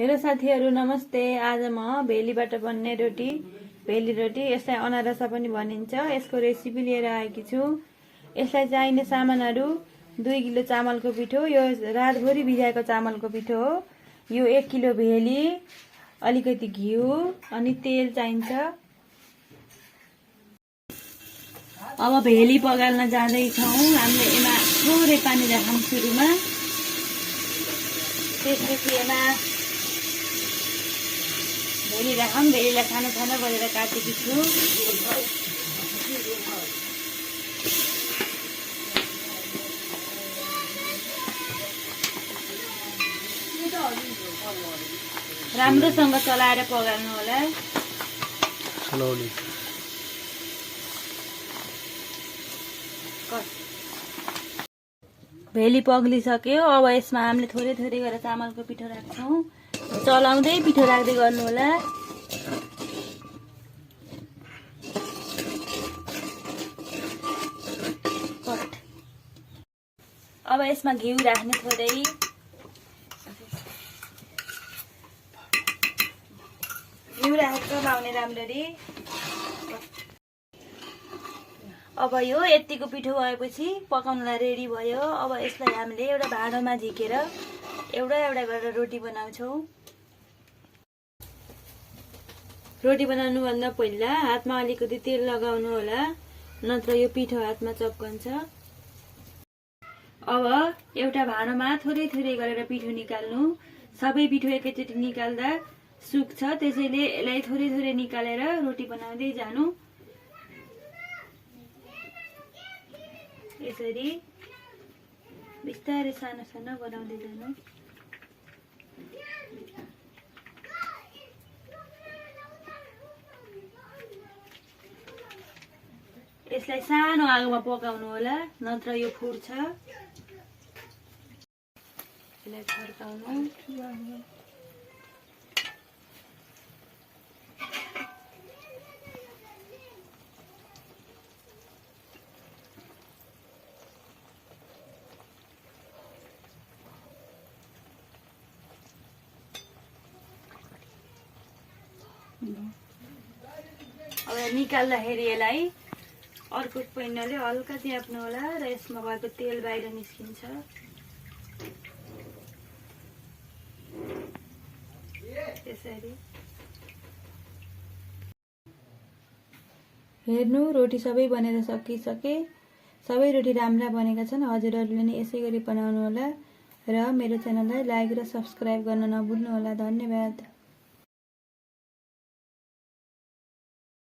Hello साथीहरु नमस्ते। आज म भेलीबाट बन्ने रोटी भेली रोटी यसलाई अनारसा पनि भनिन्छ यसको रेसिपी लिएर आएकी छु। यसलाई चाहिने सामानहरु 2 किलो चामलको पिठो, यो रातभरि भिजाएको चामलको पिठो हो। यो 1 किलो भेली, अलिकति घिउ अनि तेल चाहिन्छ। अब भेली पगाल्न जाँदै छौं। हामीले यसमा थोरै पानी राखौं सुरुमा, त्यसपछि यसमा भेली राखौं। भेलीलाई सानो सानो गरेर काटेकी छु। राम्रोसँग चलाएर पगाल्नु होला। भेली पग्लिसक्यो। अब यसमा हामीले थोरै थोरै गरेर चामलको पिठो राख्छौं। चलाउँदै पिठो राख्दै गर्नु होला। अब यसमा घिउ राख्ने थोरै। घिउ राखेर चलाउने राम्ररी। अब यो यतिको पिठो भएपछि पकाउनलाई रेडी भयो। अब यसलाई हामीले एउटा भाँडोमा झिकेर एउटा एउटा गरेर रोटी बनाउँछौं। रोटी बनाउनु भन्दा पहिला हातमा अलिकति तेल लगाउनु होला, नत्र यो पिठो हातमा चप्कन्छ। अब एउटा भाँडोमा थोरै थोरै गरेर पिठो निकाल्नु। सबै पिठो एकैचोटी निकाल्दा सुक्छ, त्यसैले यसलाई थोरै थोरै निकालेर रोटी बनाउँदै जानु। यसरी बिस्तारै सानो सानो बनाउँदै जानु। यसलाई सानो आगोमा पकाउनु होला, नत्र यो फुट्छ। यसलाई फर्काउनु। अब निकाल्दाखेरि यसलाई अर्को पैनाले हल्का च्याप्नु होला र यसमा भएको तेल बाहिर निस्किन्छ। त्यसरी हेर्नु, रोटी सबै बनेर सकिसके। सबै रोटी राम्रा बनेका छन्। हजुरहरूले नि यसै गरी बनाउनु होला र मेरो च्यानललाई लाइक र सब्स्क्राइब गर्न नभुल्नु होला। धन्यवाद।